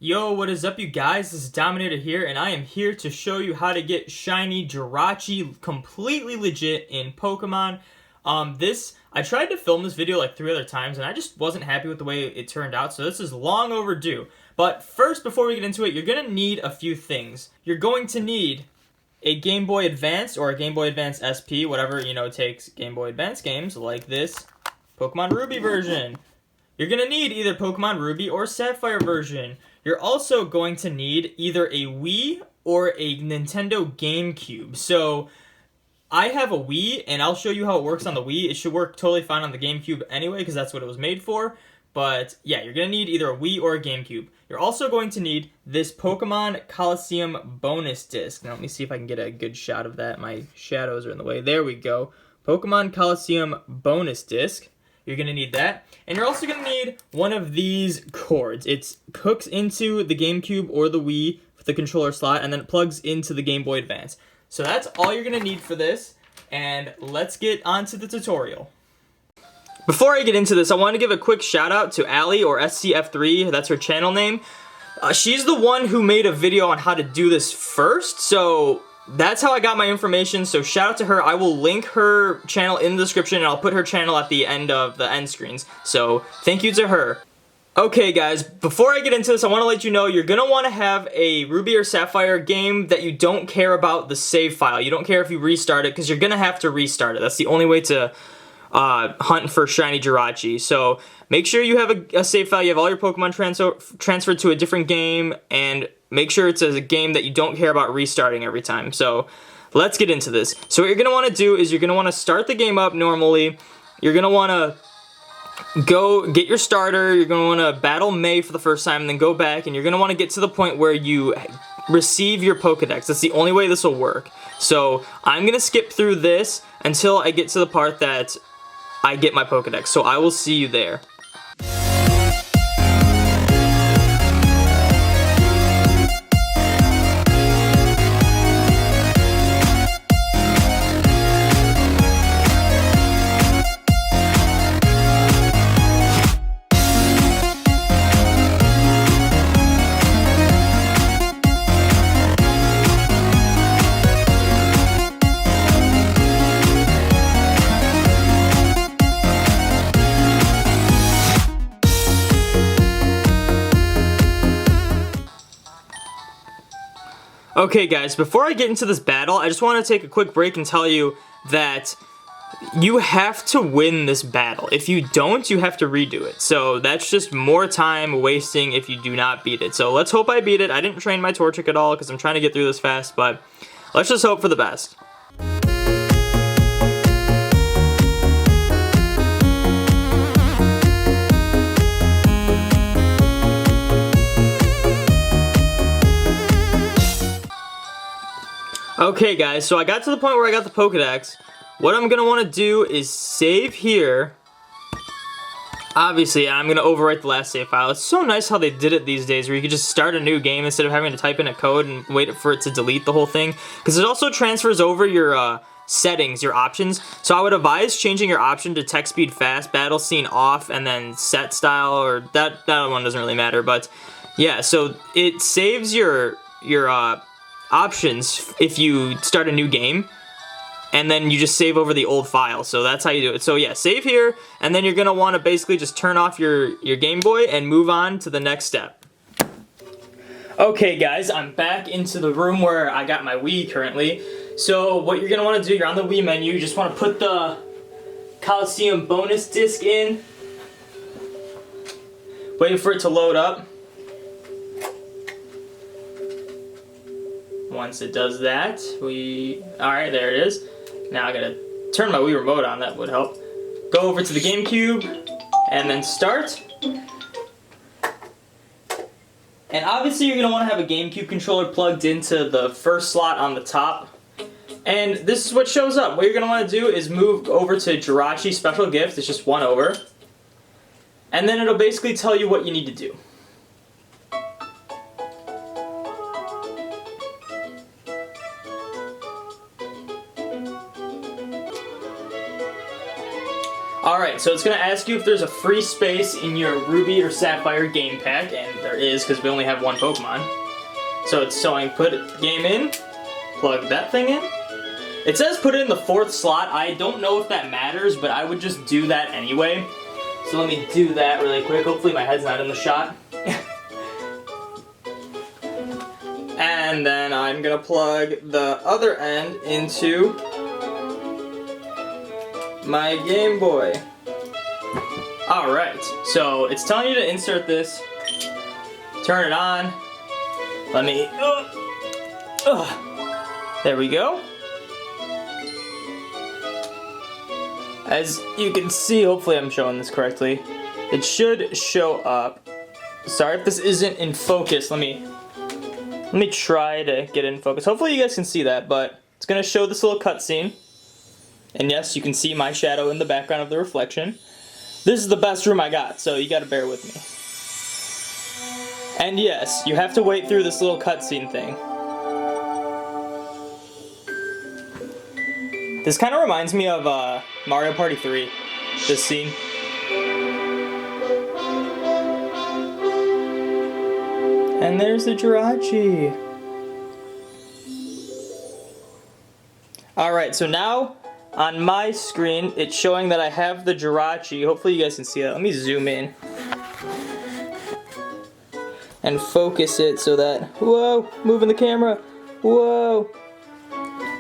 Yo, what is up you guys? This is Dominator here, and I am here to show you how to get shiny Jirachi completely legit in Pokemon. I tried to film this video like 3 other times, and I just wasn't happy with the way it turned out, so this is long overdue. But first, before we get into it, you're going to need a few things. You're going to need a Game Boy Advance or a Game Boy Advance SP, whatever, takes Game Boy Advance games like this Pokemon Ruby version. You're going to need either Pokemon Ruby or Sapphire version. You're also going to need either a Wii or a Nintendo GameCube. So I have a Wii, and I'll show you how it works on the Wii. It should work totally fine on the GameCube anyway, because that's what it was made for. But yeah, you're going to need either a Wii or a GameCube. You're also going to need this Pokemon Coliseum bonus disc. Now let me see if I can get a good shot of that. My shadows are in the way. There we go. Pokemon Coliseum bonus disc. You're going to need that. And you're also going to need one of these cords. It hooks into the GameCube or the Wii with the controller slot, and then it plugs into the Game Boy Advance. So that's all you're going to need for this, and let's get on to the tutorial. Before I get into this, I want to give a quick shout out to Allie, or SCF3, that's her channel name. She's the one who made a video on how to do this first, so that's how I got my information, so shout out to her. I will link her channel in the description, and I'll put her channel at the end of the end screens. So thank you to her. Okay guys, before I get into this, I want to let you know you're going to want to have a Ruby or Sapphire game that you don't care about the save file. You don't care if you restart it, because you're going to have to restart it. That's the only way to hunt for shiny Jirachi. So make sure you have a save file, you have all your Pokemon transferred to a different game, and make sure it's a game that you don't care about restarting every time. So let's get into this. So what you're going to want to do is you're going to want to start the game up normally. You're going to want to go get your starter. You're going to want to battle May for the first time, and then go back, and you're going to want to get to the point where you receive your Pokedex. That's the only way this will work. So I'm going to skip through this until I get to the part that I get my Pokedex. So I will see you there. Okay guys, before I get into this battle, I just want to take a quick break and tell you that you have to win this battle. If you don't, you have to redo it. So that's just more time wasting if you do not beat it. So let's hope I beat it. I didn't train my Torchic at all because I'm trying to get through this fast, but let's just hope for the best. Okay guys, so I got to the point where I got the Pokedex. What I'm going to want to do is save here. Obviously, I'm going to overwrite the last save file. It's so nice how they did it these days, where you can just start a new game instead of having to type in a code and wait for it to delete the whole thing. Because it also transfers over your settings, your options. So I would advise changing your option to text speed fast, battle scene off, and then set style, or that one doesn't really matter. But yeah, so it saves your options if you start a new game, and then you just save over the old file. So that's how you do it. So yeah, save here, and then you're gonna want to basically just turn off your Game Boy and move on to the next step. Okay guys, I'm back into the room where I got my Wii currently. So what you're gonna want to do, you're on the Wii menu, you just want to put the Coliseum bonus disc in, waiting for it to load up. Once it does that, alright, there it is. Now I gotta turn my Wii remote on, that would help. Go over to the GameCube, and then start. And obviously you're gonna wanna have a GameCube controller plugged into the first slot on the top. And this is what shows up. What you're gonna wanna do is move over to Jirachi Special Gift, it's just one over. And then it'll basically tell you what you need to do. Alright, so it's going to ask you if there's a free space in your Ruby or Sapphire game pack, and there is because we only have one Pokemon. So it's showing put game in, plug that thing in. It says put it in the 4th slot. I don't know if that matters, but I would just do that anyway. So let me do that really quick. Hopefully my head's not in the shot. And then I'm going to plug the other end into my Game Boy. Alright, so it's telling you to insert this, turn it on, let me, there we go. As you can see, hopefully I'm showing this correctly, it should show up. Sorry if this isn't in focus, let me try to get it in focus. Hopefully you guys can see that, but it's going to show this little cutscene. And yes, you can see my shadow in the background of the reflection. This is the best room I got, so you gotta bear with me. And yes, you have to wait through this little cutscene thing. This kind of reminds me of Mario Party 3, this scene. And there's the Jirachi. Alright, so now on my screen, it's showing that I have the Jirachi. Hopefully you guys can see that. Let me zoom in and focus it so that, whoa, moving the camera, whoa.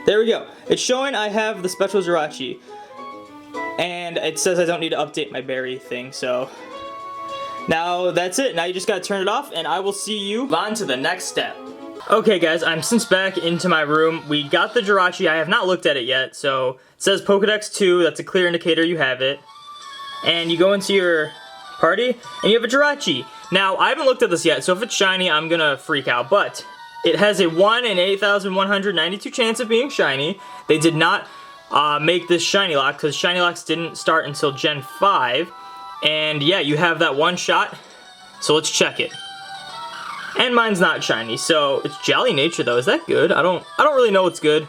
There we go. It's showing I have the special Jirachi. And it says I don't need to update my berry thing, so now that's it. Now you just gotta turn it off, and I will see you on to the next step. Okay guys, I'm since back into my room. We got the Jirachi. I have not looked at it yet, so it says Pokedex 2, that's a clear indicator you have it. And you go into your party, and you have a Jirachi. Now, I haven't looked at this yet, so if it's shiny, I'm gonna freak out, but it has a 1 in 8,192 chance of being shiny. They did not make this shiny lock, because shiny locks didn't start until Gen 5. And yeah, you have that one shot, so let's check it. And mine's not shiny, so it's Jolly Nature though. Is that good? I don't really know what's good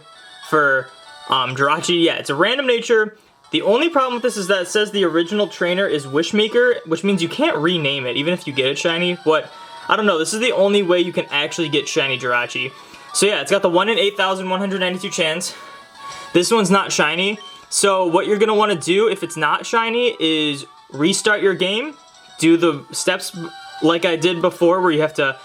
for Jirachi. Yeah, it's a random nature. The only problem with this is that it says the original trainer is Wishmaker, which means you can't rename it even if you get it shiny. But I don't know, this is the only way you can actually get shiny Jirachi. So yeah, it's got the 1 in 8,192 chance. This one's not shiny. So what you're gonna want to do if it's not shiny is restart your game, do the steps like I did before where you have to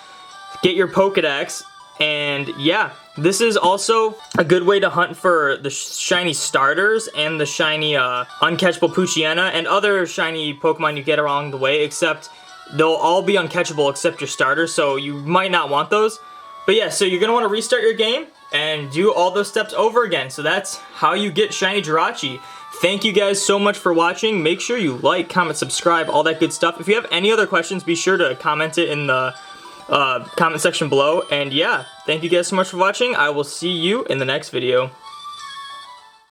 get your Pokedex, and yeah, this is also a good way to hunt for the shiny starters and the shiny uncatchable Poochyena and other shiny Pokemon you get along the way, except they'll all be uncatchable except your starters, so you might not want those. But yeah, so you're going to want to restart your game and do all those steps over again. So that's how you get shiny Jirachi. Thank you guys so much for watching. Make sure you like, comment, subscribe, all that good stuff. If you have any other questions, be sure to comment it in the comment section below. And yeah, thank you guys so much for watching. I will see you in the next video.